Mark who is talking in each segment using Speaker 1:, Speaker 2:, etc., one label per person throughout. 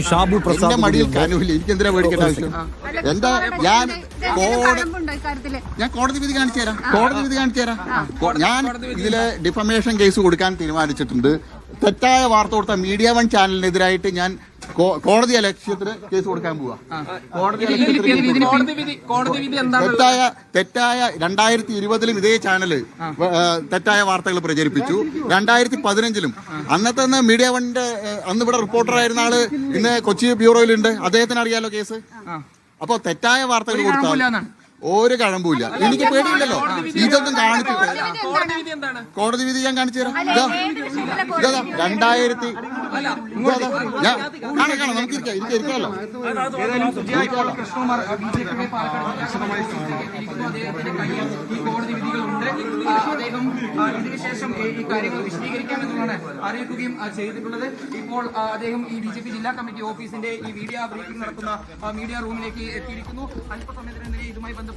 Speaker 1: ഷാബു പ്രസാദ്
Speaker 2: മടിയിൽ കാനുമില്ല. എനിക്ക് എന്തിനാ പേടിക്കേണ്ട ആവശ്യം? എന്താ ഞാൻ കോടതി വിധി കാണിച്ചു തരാം. ഞാൻ ഇതില് ഡിഫമേഷൻ കേസ് കൊടുക്കാൻ തീരുമാനിച്ചിട്ടുണ്ട്. തെറ്റായ വാർത്ത കൊടുത്ത മീഡിയ വൺ ചാനലിനെതിരായിട്ട് ഞാൻ കോടതി അലക്ഷ്യത്തിന് കേസ് കൊടുക്കാൻ പോവാ. തെറ്റായ 2020 ഇതേ ചാനല് തെറ്റായ വാർത്തകൾ പ്രചരിപ്പിച്ചു. 2015 അന്നത്തെ മീഡിയ വണ്ണിന്റെ അന്ന് ഇവിടെ റിപ്പോർട്ടറായിരുന്ന ആള് ഇന്ന് കൊച്ചി ബ്യൂറോയിലുണ്ട്. അദ്ദേഹത്തിന് അറിയാലോ കേസ്. അപ്പൊ തെറ്റായ വാർത്തകൾ കൊടുത്താൽ ഒരു കഴമ്പൂല്ല. എനിക്ക് പേടിയില്ലല്ലോ. ഇതൊന്നും കാണിച്ചിട്ട് കോടതി വിധി ഞാൻ കാണിച്ചു തരാം. 2000 കാണാം. നമുക്ക് ഇരിക്കാമല്ലോ.
Speaker 3: അദ്ദേഹം ഇതിനുശേഷം ഈ കാര്യങ്ങൾ വിശദീകരിക്കാമെന്നാണ് അറിയിക്കുകയും ചെയ്തിട്ടുള്ളത്. ഇപ്പോൾ അദ്ദേഹം ഈ BJP ജില്ലാ കമ്മിറ്റി ഓഫീസിന്റെ ഈ മീഡിയ ബ്രീഫിംഗ് നടക്കുന്ന മീഡിയ റൂമിലേക്ക് എത്തിയിരിക്കുന്നു. അല്പസമയത്തിനെതിരെ ഇതുമായി ബന്ധപ്പെട്ട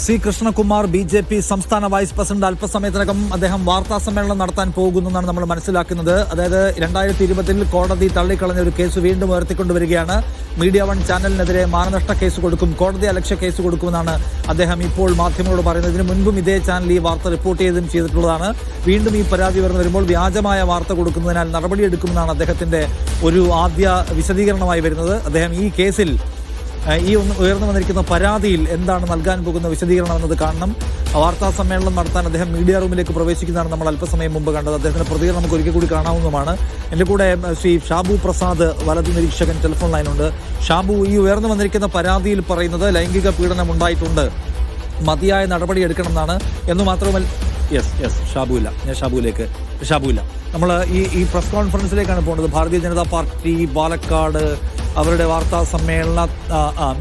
Speaker 1: സി കൃഷ്ണകുമാർ BJP സംസ്ഥാന വൈസ് പ്രസിഡന്റ് അല്പസമയത്തിനകം അദ്ദേഹം വാർത്താ സമ്മേളനം നടത്താൻ പോകുമെന്നാണ് നമ്മൾ മനസ്സിലാക്കുന്നത്. അതായത് 2020 കോടതി തള്ളിക്കളഞ്ഞ ഒരു കേസ് വീണ്ടും ഉയർത്തിക്കൊണ്ടുവരികയാണ്. മീഡിയ വൺ ചാനലിനെതിരെ മാനനഷ്ട കേസ് കൊടുക്കും, കോടതി അലക്ഷ്യ കേസ് കൊടുക്കുമെന്നാണ് അദ്ദേഹം ഇപ്പോൾ മാധ്യമങ്ങളോട് പറയുന്നത്. ഇതിനു മുൻപും ഇതേ ചാനൽ ഈ വാർത്ത റിപ്പോർട്ട് ചെയ്തിട്ടുള്ളതാണ്. വീണ്ടും ഈ പരാതി വരുമ്പോൾ വ്യാജമായ വാർത്ത കൊടുക്കുന്നതിനാൽ നടപടിയെടുക്കുമെന്നാണ് അദ്ദേഹത്തിന്റെ ഒരു ആദ്യ വിശദീകരണമായി വരുന്നത്. അദ്ദേഹം ഈ കേസിൽ ഈ ഉയർന്നു വന്നിരിക്കുന്ന പരാതിയിൽ എന്താണ് നൽകാൻ പോകുന്ന വിശദീകരണം എന്നത് കാണണം. വാർത്താ സമ്മേളനം നടത്താൻ അദ്ദേഹം മീഡിയ റൂമിലേക്ക് പ്രവേശിക്കുന്നതാണ് നമ്മൾ അല്പസമയം മുമ്പ് കണ്ടത്. അദ്ദേഹത്തിന്റെ പ്രതികരണം നമുക്ക് ഒരിക്കൽ കൂടി കാണാവുന്നതാണ്. എന്റെ കൂടെ ശ്രീ ഷാബു പ്രസാദ് വലതു നിരീക്ഷകൻ ടെലിഫോൺ ലൈനുണ്ട്. ഷാബു, ഈ ഉയർന്നു വന്നിരിക്കുന്ന പരാതിയിൽ പറയുന്നത് ലൈംഗിക പീഡനം ഉണ്ടായിട്ടുണ്ട്, മതിയായ നടപടി എടുക്കണം എന്നാണ്. എന്നു മാത്രമല്ല ഷാബുവില്ല നമ്മൾ ഈ പ്രസ് കോൺഫറൻസിലേക്കാണ് പോകുന്നത്. ഭാരതീയ ജനതാ പാർട്ടി പാലക്കാട് അവരുടെ വാർത്താ സമ്മേളന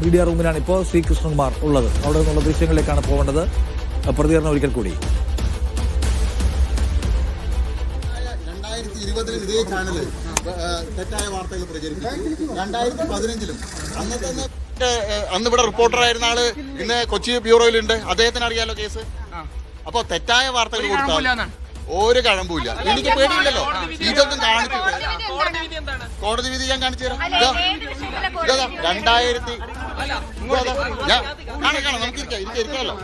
Speaker 1: മീഡിയ റൂമിലാണ് ഇപ്പോൾ ശ്രീ കൃഷ്ണകുമാർ ഉള്ളത്. അവിടെ നിന്നുള്ള ദൃശ്യങ്ങളിലേക്കാണ് പോകേണ്ടത്. പ്രതികരണം ഒരിക്കൽ കൂടി.
Speaker 2: 2020 ഇതേ ചാനല് തെറ്റായ വാർത്തകൾ പ്രചരിപ്പിച്ചു. 2015 അന്ന് ഇവിടെ റിപ്പോർട്ടറായിരുന്ന ആള് ഇന്ന് കൊച്ചി ബ്യൂറോയിലുണ്ട്. അദ്ദേഹത്തിന് അറിയാലോ കേസ്. അപ്പൊ തെറ്റായ വാർത്തകൾ കൊടുത്താൽ ഒരു കഴമ്പൂല്ല. എനിക്ക് പേടിയില്ലല്ലോ. ഇതൊന്നും കാണിച്ചിട്ട് കോടതി വിധി ഞാൻ കാണിച്ചു തരാം. 2000 കാണാം. നമുക്ക് ഇരിക്കാമല്ലോ.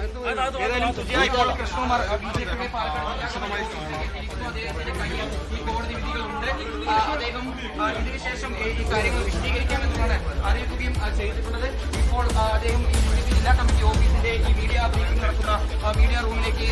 Speaker 3: അദ്ദേഹം ഇതിനുശേഷം ഈ കാര്യങ്ങൾ വിശദീകരിക്കാമെന്നാണ് അറിയിക്കുകയും ചെയ്തിട്ടുള്ളത്. ഇപ്പോൾ അദ്ദേഹം ഈ BJP ജില്ലാ കമ്മിറ്റി ഓഫീസിന്റെ ഈ മീഡിയ ബ്രീഫിംഗ് നടക്കുന്ന മീഡിയ റൂമിലേക്ക്